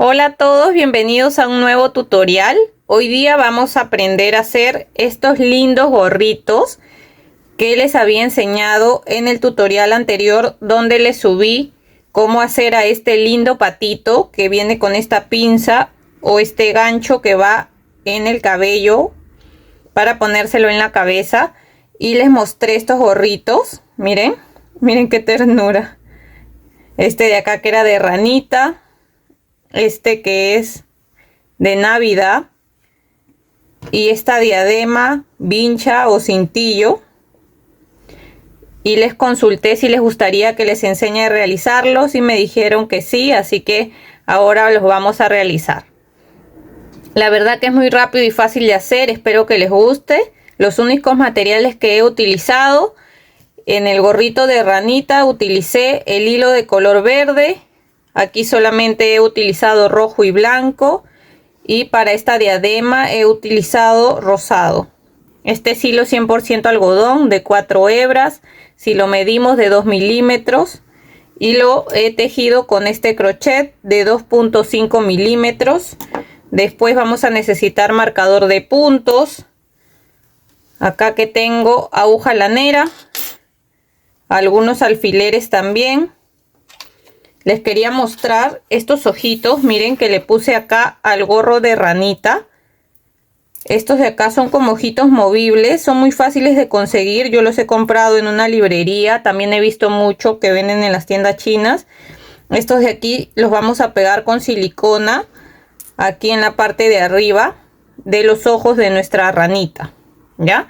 Hola a todos, bienvenidos a un nuevo tutorial. Hoy día vamos a aprender a hacer estos lindos gorritos que les había enseñado en el tutorial anterior, donde les subí cómo hacer a este lindo patito que viene con esta pinza o este gancho que va en el cabello para ponérselo en la cabeza, y les mostré estos gorritos. Miren qué ternura. Este de acá que era de ranita, este que es de Navidad, y esta diadema, vincha o cintillo. Y les consulté si les gustaría que les enseñe a realizarlos y me dijeron que sí, así que ahora los vamos a realizar. La verdad que es muy rápido y fácil de hacer, espero que les guste. Los únicos materiales que he utilizado: en el gorrito de ranita utilicé el hilo de color verde, aquí solamente he utilizado rojo y blanco, y para esta diadema he utilizado rosado. Este es hilo 100% algodón de 4 hebras, si lo medimos de 2 milímetros, y lo he tejido con este crochet de 2.5 milímetros. Después vamos a necesitar marcador de puntos. Acá que tengo aguja lanera, algunos alfileres también. Les quería mostrar estos ojitos, miren, que le puse acá al gorro de ranita. Estos de acá son como ojitos movibles, son muy fáciles de conseguir. Yo los he comprado en una librería, también he visto mucho que venden en las tiendas chinas. Estos de aquí los vamos a pegar con silicona aquí en la parte de arriba de los ojos de nuestra ranita, ¿ya?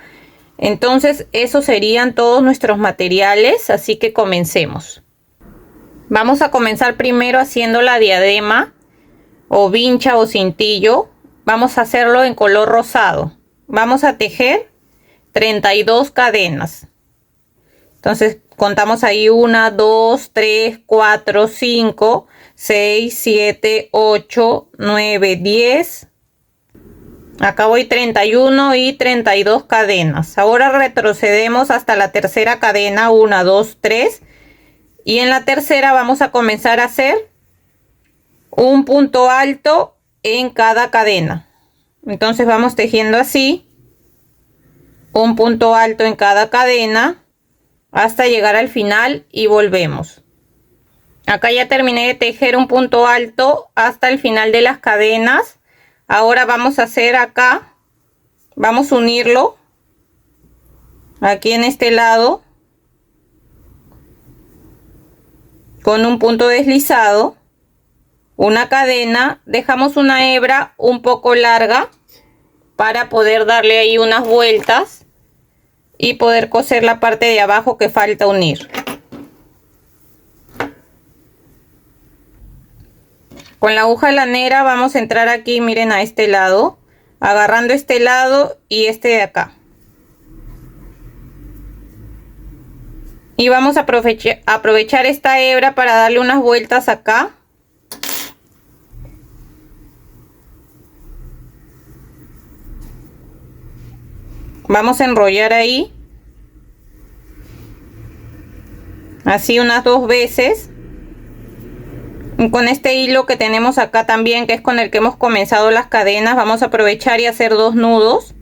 Entonces esos serían todos nuestros materiales, así que comencemos. Vamos a comenzar primero haciendo la diadema o vincha o cintillo. Vamos a hacerlo en color rosado. Vamos a tejer 32 cadenas. Entonces contamos ahí 1, 2, 3, 4, 5, 6, 7, 8, 9, 10. Acá voy 31 y 32 cadenas. Ahora retrocedemos hasta la tercera cadena, 1, 2, 3. Y en la tercera vamos a comenzar a hacer un punto alto en cada cadena. Entonces vamos tejiendo así, un punto alto en cada cadena hasta llegar al final y volvemos. Acá ya terminé de tejer un punto alto hasta el final de las cadenas. Ahora vamos a hacer acá, vamos a unirlo aquí en este lado con un punto deslizado, una cadena, dejamos una hebra un poco larga para poder darle ahí unas vueltas y poder coser la parte de abajo que falta unir. Con la aguja lanera vamos a entrar aquí, miren, a este lado, agarrando este lado y este de acá. Y vamos a aprovechar esta hebra para darle unas vueltas acá. Vamos a enrollar ahí, así unas 2 veces. Y con este hilo que tenemos acá también, que es con el que hemos comenzado las cadenas, vamos a aprovechar y hacer 2 nudos.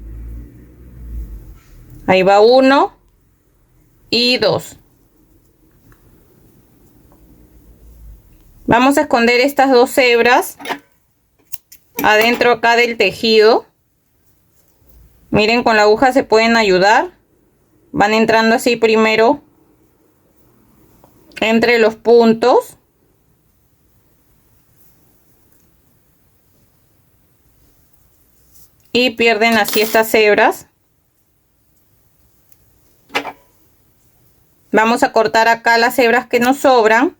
Ahí va 1 y 2. Vamos a esconder estas 2 hebras adentro acá del tejido. Miren, con la aguja se pueden ayudar. Van entrando así primero entre los puntos. Y pierden así estas hebras. Vamos a cortar acá las hebras que nos sobran.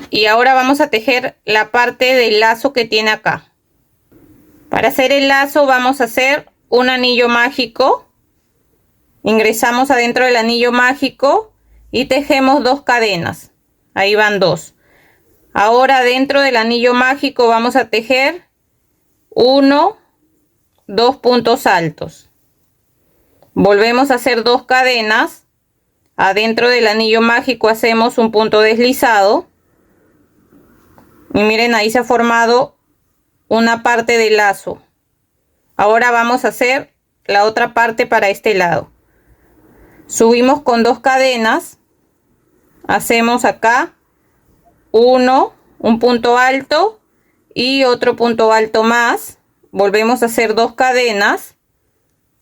Y ahora vamos a tejer la parte del lazo que tiene acá. Para hacer el lazo vamos a hacer un anillo mágico. Ingresamos adentro del anillo mágico y tejemos 2 cadenas. Ahí van 2. Ahora dentro del anillo mágico vamos a tejer 1, 2 puntos altos. Volvemos a hacer 2 cadenas. Adentro del anillo mágico hacemos un punto deslizado Y miren, ahí se ha formado una parte del lazo. Ahora vamos a hacer la otra parte para este lado. Subimos con 2 cadenas, hacemos acá un punto alto y otro punto alto más. Volvemos a hacer 2 cadenas.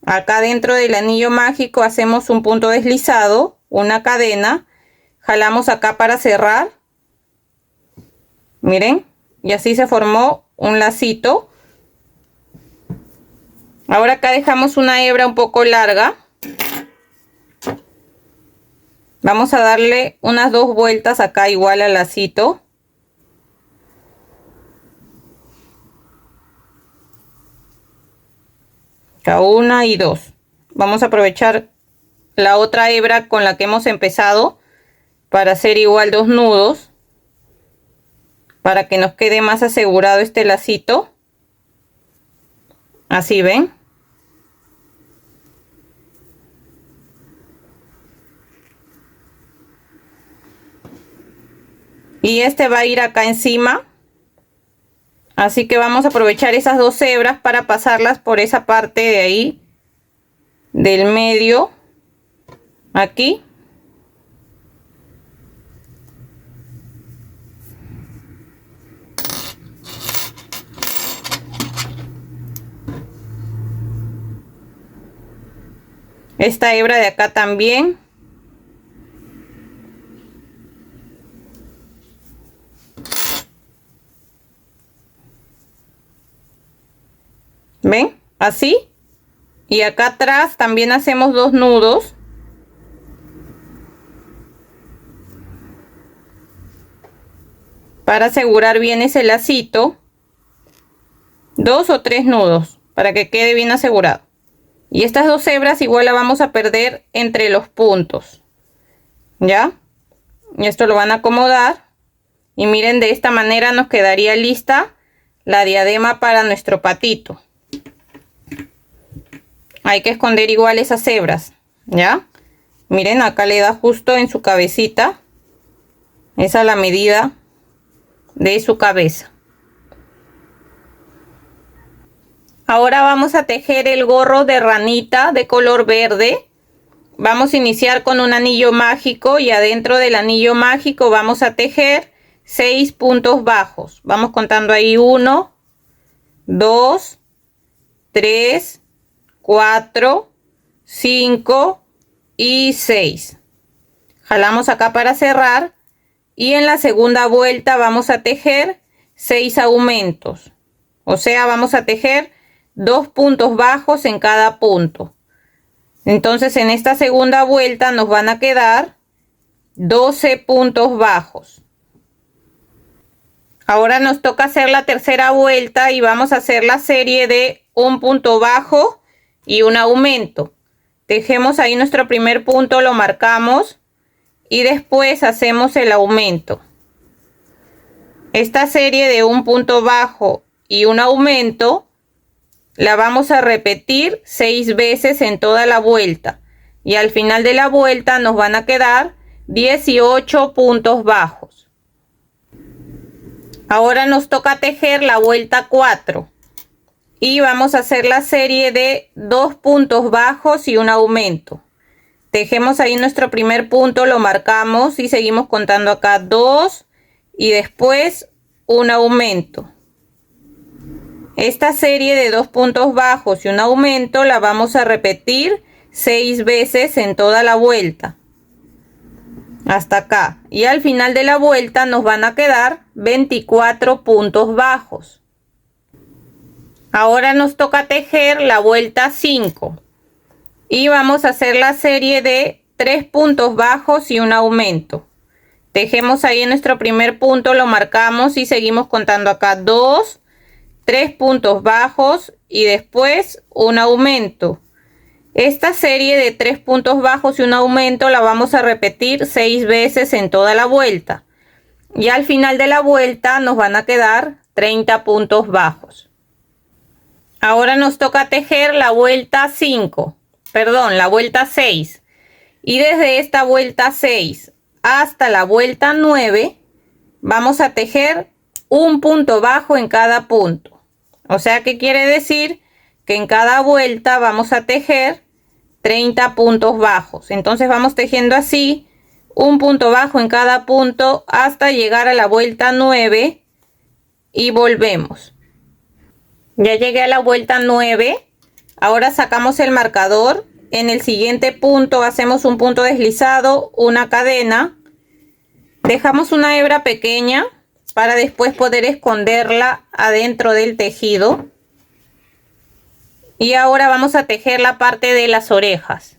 Acá dentro del anillo mágico hacemos un punto deslizado, una cadena, jalamos acá para cerrar. Miren, y así se formó un lacito. Ahora acá dejamos una hebra un poco larga. Vamos a darle unas 2 vueltas acá igual al lacito. Acá 1 y 2. Vamos a aprovechar la otra hebra con la que hemos empezado para hacer igual 2 nudos, para que nos quede más asegurado este lacito. Así ven. Y este va a ir acá encima. Así que vamos a aprovechar esas 2 hebras para pasarlas por esa parte de ahí, del medio, aquí. Esta hebra de acá también. ¿Ven? Así. Y acá atrás también hacemos 2 nudos. Para asegurar bien ese lacito. 2 o 3 nudos para que quede bien asegurado. Y estas 2 hebras igual la vamos a perder entre los puntos. ¿Ya? Y esto lo van a acomodar. Y miren, de esta manera nos quedaría lista la diadema para nuestro patito. Hay que esconder igual esas hebras, ¿ya? Miren, acá le da justo en su cabecita. Esa es la medida de su cabeza. Ahora vamos a tejer el gorro de ranita de color verde. Vamos a iniciar con un anillo mágico y adentro del anillo mágico vamos a tejer 6 puntos bajos. Vamos contando ahí 1, 2, 3, 4, 5 y 6. Jalamos acá para cerrar y en la segunda vuelta vamos a tejer 6 aumentos. O sea, vamos a tejer 2 puntos bajos en cada punto. Entonces en esta segunda vuelta nos van a quedar 12 puntos bajos. Ahora nos toca hacer la tercera vuelta y vamos a hacer la serie de un punto bajo y un aumento. Tejemos ahí nuestro primer punto, lo marcamos y después hacemos el aumento. Esta serie de un punto bajo y un aumento la vamos a repetir 6 veces en toda la vuelta y al final de la vuelta nos van a quedar 18 puntos bajos. Ahora nos toca tejer la vuelta 4 y vamos a hacer la serie de 2 puntos bajos y un aumento. Tejemos ahí nuestro primer punto, lo marcamos y seguimos contando acá 2 y después un aumento. Esta serie de 2 puntos bajos y un aumento la vamos a repetir 6 veces en toda la vuelta hasta acá y al final de la vuelta nos van a quedar 24 puntos bajos. Ahora nos toca tejer la vuelta 5 y vamos a hacer la serie de 3 puntos bajos y un aumento. Tejemos ahí en nuestro primer punto, lo marcamos y seguimos contando acá 2, 3 puntos bajos y después un aumento. Esta serie de 3 puntos bajos y un aumento la vamos a repetir 6 veces en toda la vuelta y al final de la vuelta nos van a quedar 30 puntos bajos. Ahora nos toca tejer la vuelta 5, perdón, la vuelta 6 y desde esta vuelta 6 hasta la vuelta 9 vamos a tejer un punto bajo en cada punto. O sea, ¿qué quiere decir? Que en cada vuelta vamos a tejer 30 puntos bajos. Entonces vamos tejiendo así, un punto bajo en cada punto hasta llegar a la vuelta 9 y volvemos. Ya llegué a la vuelta 9. Ahora sacamos el marcador. En el siguiente punto hacemos un punto deslizado, una cadena. Dejamos una hebra pequeña para después poder esconderla adentro del tejido. Y ahora vamos a tejer la parte de las orejas.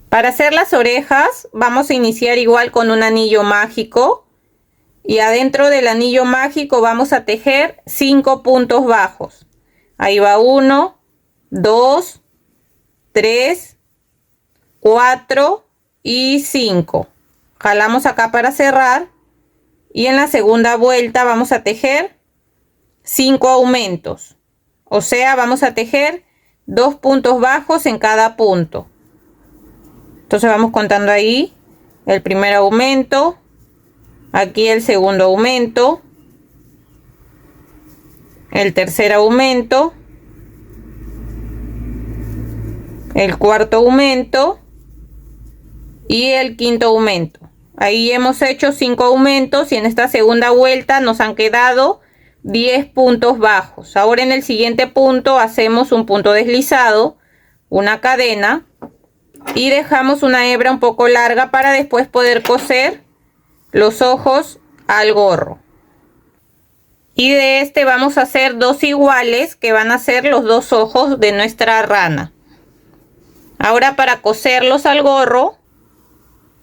Para hacer las orejas vamos a iniciar igual con un anillo mágico. Y adentro del anillo mágico vamos a tejer 5 puntos bajos. Ahí va 1, 2, 3, 4 y 5. Jalamos acá para cerrar. Y en la segunda vuelta vamos a tejer 5 aumentos. O sea, vamos a tejer 2 puntos bajos en cada punto. Entonces vamos contando ahí el primer aumento, aquí el segundo aumento, el tercer aumento, el cuarto aumento y el quinto aumento. Ahí hemos hecho 5 aumentos y en esta segunda vuelta nos han quedado 10 puntos bajos. Ahora en el siguiente punto hacemos un punto deslizado, una cadena y dejamos una hebra un poco larga para después poder coser los ojos al gorro. Y de este vamos a hacer 2 iguales que van a ser los 2 ojos de nuestra rana. Ahora para coserlos al gorro,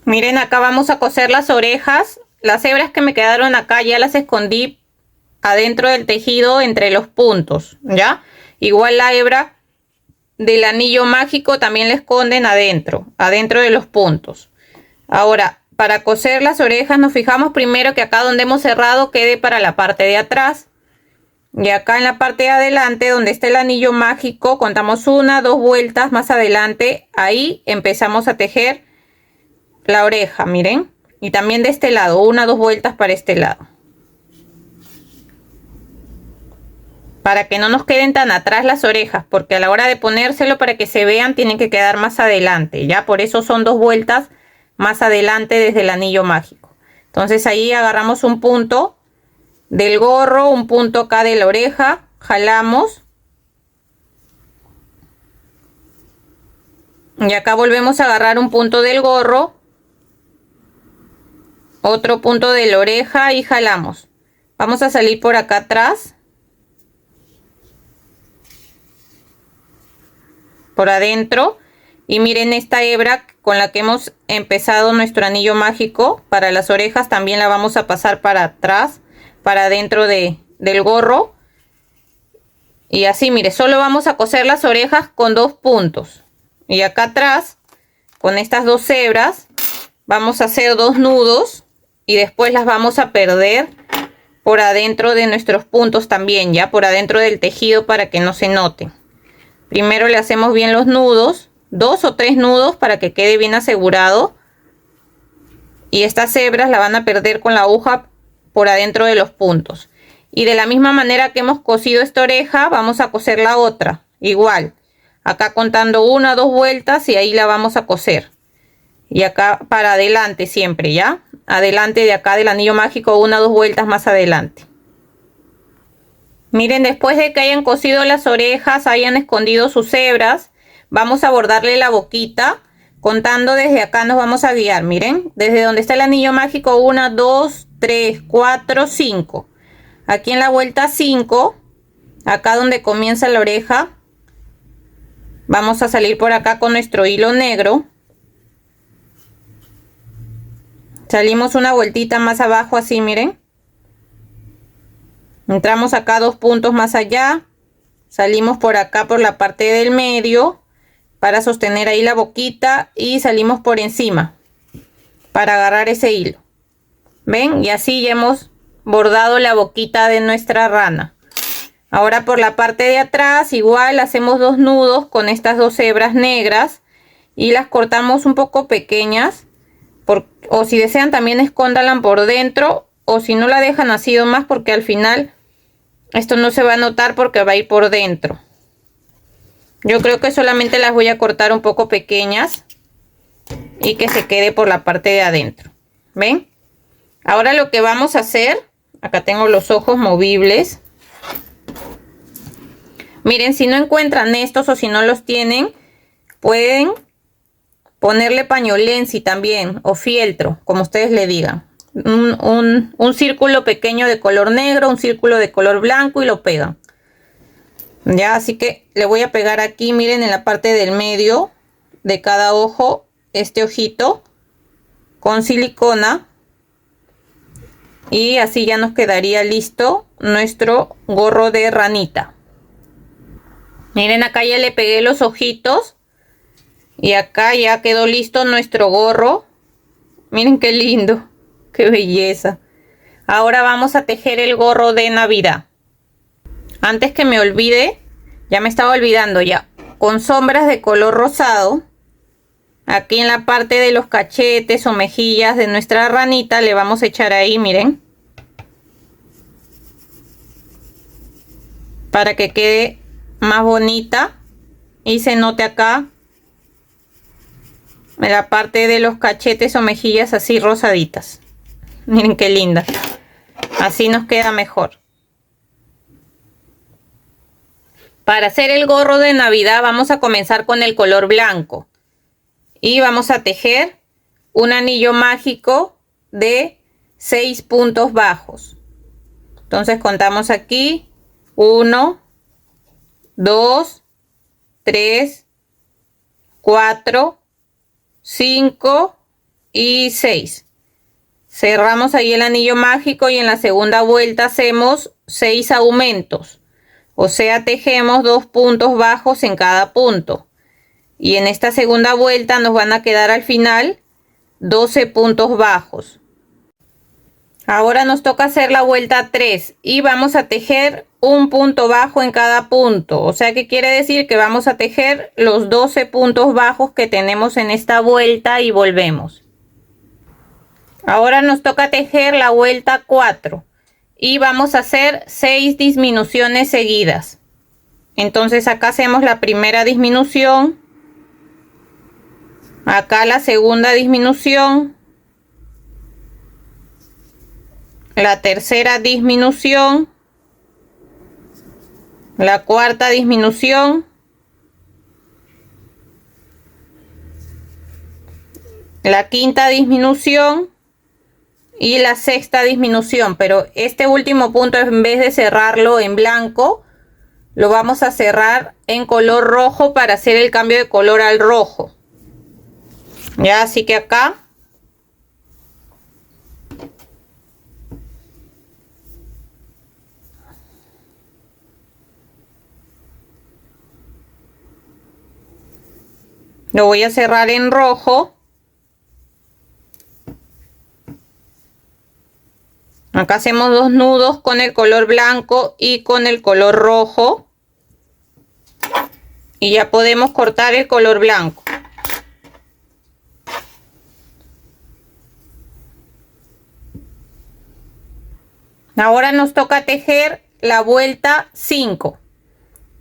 miren, acá vamos a coser las orejas. Las hebras que me quedaron acá ya las escondí adentro del tejido entre los puntos, ¿ya? Igual la hebra del anillo mágico también la esconden adentro de los puntos. Ahora, para coser las orejas nos fijamos primero que acá donde hemos cerrado quede para la parte de atrás. Y acá en la parte de adelante donde está el anillo mágico contamos 1, 2 vueltas más adelante. Ahí empezamos a tejer la oreja, miren. Y también de este lado, 1, 2 vueltas para este lado. Para que no nos queden tan atrás las orejas, porque a la hora de ponérselo para que se vean tienen que quedar más adelante, ya por eso son 2 vueltas más adelante desde el anillo mágico. Entonces ahí agarramos un punto del gorro, un punto acá de la oreja, jalamos y acá volvemos a agarrar un punto del gorro, otro punto de la oreja y jalamos. Vamos a salir por acá atrás, por adentro, y miren esta hebra con la que hemos empezado nuestro anillo mágico para las orejas también la vamos a pasar para atrás, para adentro del gorro. Y así, mire, solo vamos a coser las orejas con 2 puntos. Y acá atrás, con estas 2 hebras, vamos a hacer 2 nudos y después las vamos a perder por adentro de nuestros puntos también, ya por adentro del tejido para que no se noten. Primero le hacemos bien los nudos, 2 o 3 nudos para que quede bien asegurado. Y estas hebras la van a perder con la aguja por adentro de los puntos. Y de la misma manera que hemos cosido esta oreja, vamos a coser la otra. Igual, acá contando 1 o 2 vueltas y ahí la vamos a coser. Y acá para adelante siempre, ¿ya? Adelante de acá del anillo mágico, 1 o 2 vueltas más adelante. Miren, después de que hayan cosido las orejas, hayan escondido sus hebras, vamos a bordarle la boquita. Contando desde acá nos vamos a guiar, miren. Desde donde está el anillo mágico, 1, 2, 3, 4, 5. Aquí en la vuelta 5, acá donde comienza la oreja, vamos a salir por acá con nuestro hilo negro. Salimos una vueltita más abajo así, miren. Entramos acá 2 puntos más allá, salimos por acá por la parte del medio para sostener ahí la boquita y salimos por encima para agarrar ese hilo. ¿Ven? Y así ya hemos bordado la boquita de nuestra rana. Ahora por la parte de atrás igual hacemos 2 nudos con estas 2 hebras negras y las cortamos un poco pequeñas o si desean también escóndanlas por dentro o si no la dejan así o más, porque al final esto no se va a notar porque va a ir por dentro. Yo creo que solamente las voy a cortar un poco pequeñas y que se quede por la parte de adentro. ¿Ven? Ahora lo que vamos a hacer, acá tengo los ojos movibles. Miren, si no encuentran estos o si no los tienen, pueden ponerle pañolensi también o fieltro, como ustedes le digan. Un círculo pequeño de color negro, un círculo de color blanco y lo pegan. Ya, así que le voy a pegar aquí, miren, en la parte del medio de cada ojo, este ojito con silicona. Y así ya nos quedaría listo nuestro gorro de ranita. Miren, acá ya le pegué los ojitos. Y acá ya quedó listo nuestro gorro. Miren qué lindo. Qué belleza. Ahora vamos a tejer el gorro de Navidad. Antes que me olvide, ya me estaba olvidando ya. Con sombras de color rosado. Aquí en la parte de los cachetes o mejillas de nuestra ranita le vamos a echar ahí, miren. Para que quede más bonita y se note acá en la parte de los cachetes o mejillas así rosaditas. Miren qué linda. Así nos queda mejor. Para hacer el gorro de Navidad vamos a comenzar con el color blanco. Y vamos a tejer un anillo mágico de 6 puntos bajos. Entonces contamos aquí 1, 2, 3, 4, 5 y 6. Cerramos ahí el anillo mágico y en la segunda vuelta hacemos 6 aumentos. O sea, tejemos 2 puntos bajos en cada punto. Y en esta segunda vuelta nos van a quedar al final 12 puntos bajos. Ahora nos toca hacer la vuelta 3 y vamos a tejer un punto bajo en cada punto. O sea, que quiere decir que vamos a tejer los 12 puntos bajos que tenemos en esta vuelta y volvemos. Ahora nos toca tejer la vuelta 4 y vamos a hacer 6 disminuciones seguidas. Entonces acá hacemos la primera disminución. Acá la segunda disminución, la tercera disminución, la cuarta disminución, la quinta disminución y la sexta disminución. Pero este último punto, en vez de cerrarlo en blanco, lo vamos a cerrar en color rojo para hacer el cambio de color al rojo. Ya, así que acá lo voy a cerrar en rojo. Acá hacemos 2 nudos con el color blanco y con el color rojo. Y ya podemos cortar el color blanco. Ahora nos toca tejer la vuelta 5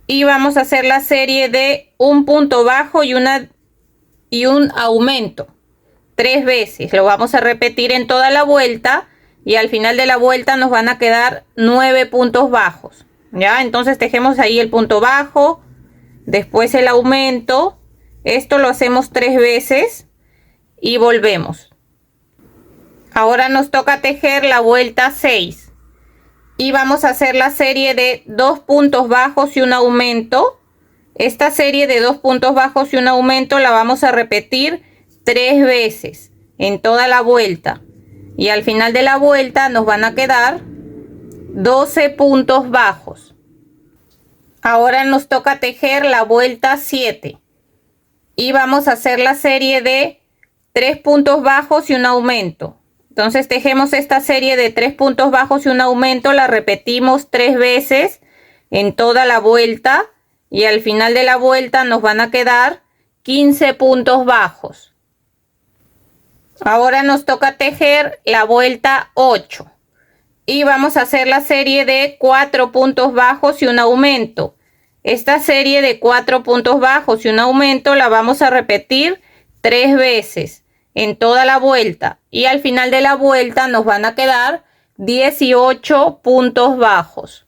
y vamos a hacer la serie de un punto bajo y un aumento 3 veces. Lo vamos a repetir en toda la vuelta y al final de la vuelta nos van a quedar 9 puntos bajos. Ya, entonces tejemos ahí el punto bajo, después el aumento. Esto lo hacemos 3 veces y volvemos. Ahora nos toca tejer la vuelta 6. Y vamos a hacer la serie de 2 puntos bajos y un aumento. Esta serie de 2 puntos bajos y un aumento la vamos a repetir 3 veces en toda la vuelta. Y al final de la vuelta nos van a quedar 12 puntos bajos. Ahora nos toca tejer la vuelta 7. Y vamos a hacer la serie de 3 puntos bajos y un aumento. Entonces tejemos esta serie de 3 puntos bajos y un aumento, la repetimos 3 veces en toda la vuelta y al final de la vuelta nos van a quedar 15 puntos bajos. Ahora nos toca tejer la vuelta 8 y vamos a hacer la serie de 4 puntos bajos y un aumento. Esta serie de 4 puntos bajos y un aumento la vamos a repetir 3 veces en toda la vuelta, y al final de la vuelta nos van a quedar 18 puntos bajos.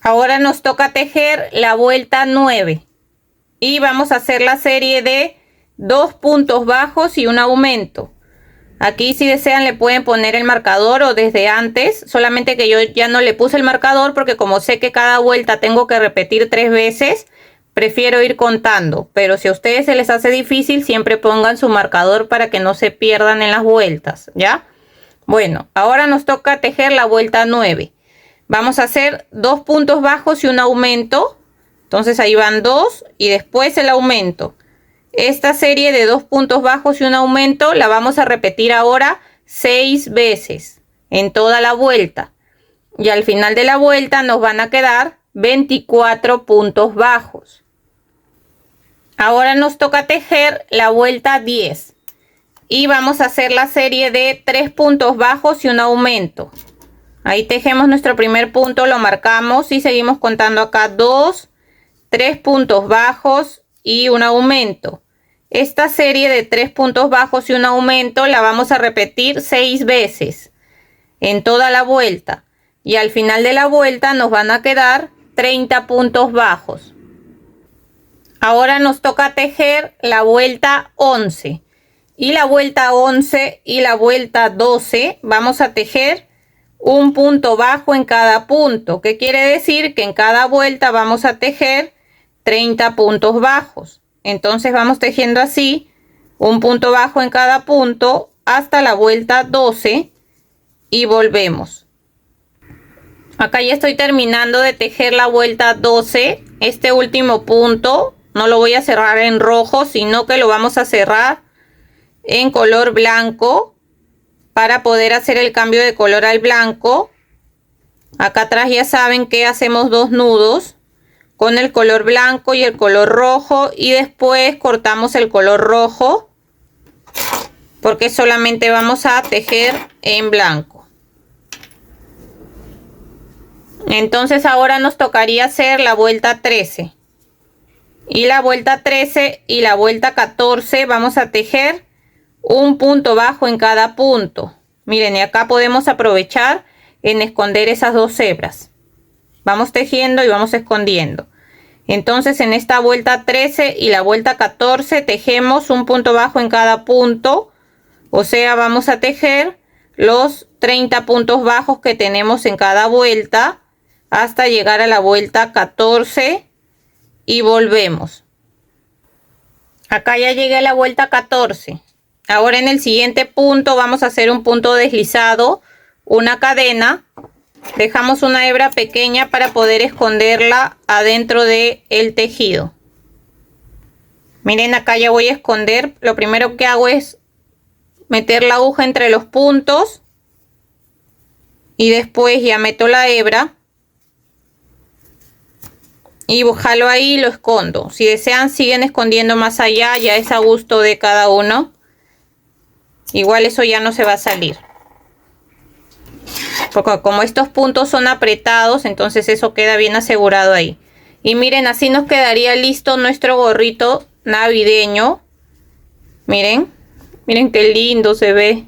Ahora nos toca tejer la vuelta 9 y vamos a hacer la serie de 2 puntos bajos y un aumento. Aquí, si desean, le pueden poner el marcador o desde antes, solamente que yo ya no le puse el marcador porque como sé que cada vuelta tengo que repetir 3 veces, prefiero ir contando. Pero si a ustedes se les hace difícil, siempre pongan su marcador para que no se pierdan en las vueltas, ¿ya? Bueno, ahora nos toca tejer la vuelta 9. Vamos a hacer 2 puntos bajos y un aumento. Entonces ahí van 2 y después el aumento. Esta serie de 2 puntos bajos y un aumento la vamos a repetir ahora 6 veces en toda la vuelta. Y al final de la vuelta nos van a quedar 24 puntos bajos. Ahora nos toca tejer la vuelta 10. Y vamos a hacer la serie de 3 puntos bajos y un aumento. Ahí tejemos nuestro primer punto, lo marcamos y seguimos contando acá 2, 3 puntos bajos y un aumento. Esta serie de 3 puntos bajos y un aumento la vamos a repetir 6 veces en toda la vuelta. Y al final de la vuelta nos van a quedar 30 puntos bajos. Ahora nos toca tejer la vuelta 11. Y la vuelta 11 y la vuelta 12 vamos a tejer un punto bajo en cada punto. ¿Qué quiere decir? Que en cada vuelta vamos a tejer 30 puntos bajos. Entonces vamos tejiendo así un punto bajo en cada punto hasta la vuelta 12 y volvemos. Acá ya estoy terminando de tejer la vuelta 12. Este último punto no lo voy a cerrar en rojo, sino que lo vamos a cerrar en color blanco para poder hacer el cambio de color al blanco. Acá atrás ya saben que hacemos 2 nudos con el color blanco y el color rojo, y después cortamos el color rojo porque solamente vamos a tejer en blanco. Entonces ahora nos tocaría hacer la vuelta 13 y la vuelta 13 y la vuelta 14 vamos a tejer un punto bajo en cada punto. Miren, y acá podemos aprovechar en esconder esas 2 hebras. Vamos tejiendo y vamos escondiendo. Entonces en esta vuelta 13 y la vuelta 14 tejemos un punto bajo en cada punto. O sea, vamos a tejer los 30 puntos bajos que tenemos en cada vuelta hasta llegar a la vuelta 14 y volvemos. Acá ya llegué a la vuelta 14. Ahora en el siguiente punto vamos a hacer un punto deslizado, una cadena. Dejamos una hebra pequeña para poder esconderla adentro del tejido. Miren, acá ya voy a esconder. Lo primero que hago es meter la aguja entre los puntos y después ya meto la hebra y jalo ahí y lo escondo. Si desean siguen escondiendo más allá, ya es a gusto de cada uno. Igual eso ya no se va a salir. Porque como estos puntos son apretados, entonces eso queda bien asegurado ahí. Y miren, así nos quedaría listo nuestro gorrito navideño. Miren, miren qué lindo se ve.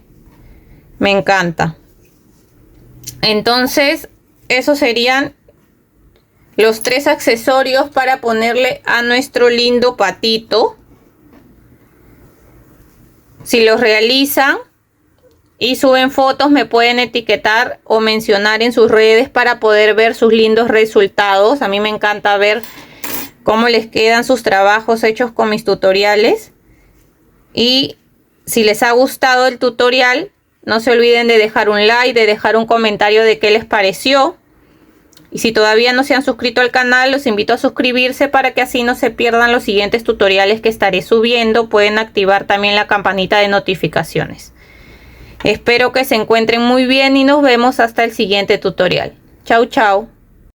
Me encanta. Entonces, esos serían los 3 accesorios para ponerle a nuestro lindo patito. Si los realizan y suben fotos, me pueden etiquetar o mencionar en sus redes para poder ver sus lindos resultados. A mí me encanta ver cómo les quedan sus trabajos hechos con mis tutoriales. Y si les ha gustado el tutorial, no se olviden de dejar un like, de dejar un comentario de qué les pareció. Y si todavía no se han suscrito al canal, los invito a suscribirse para que así no se pierdan los siguientes tutoriales que estaré subiendo. Pueden activar también la campanita de notificaciones. Espero que se encuentren muy bien y nos vemos hasta el siguiente tutorial. Chau, chau.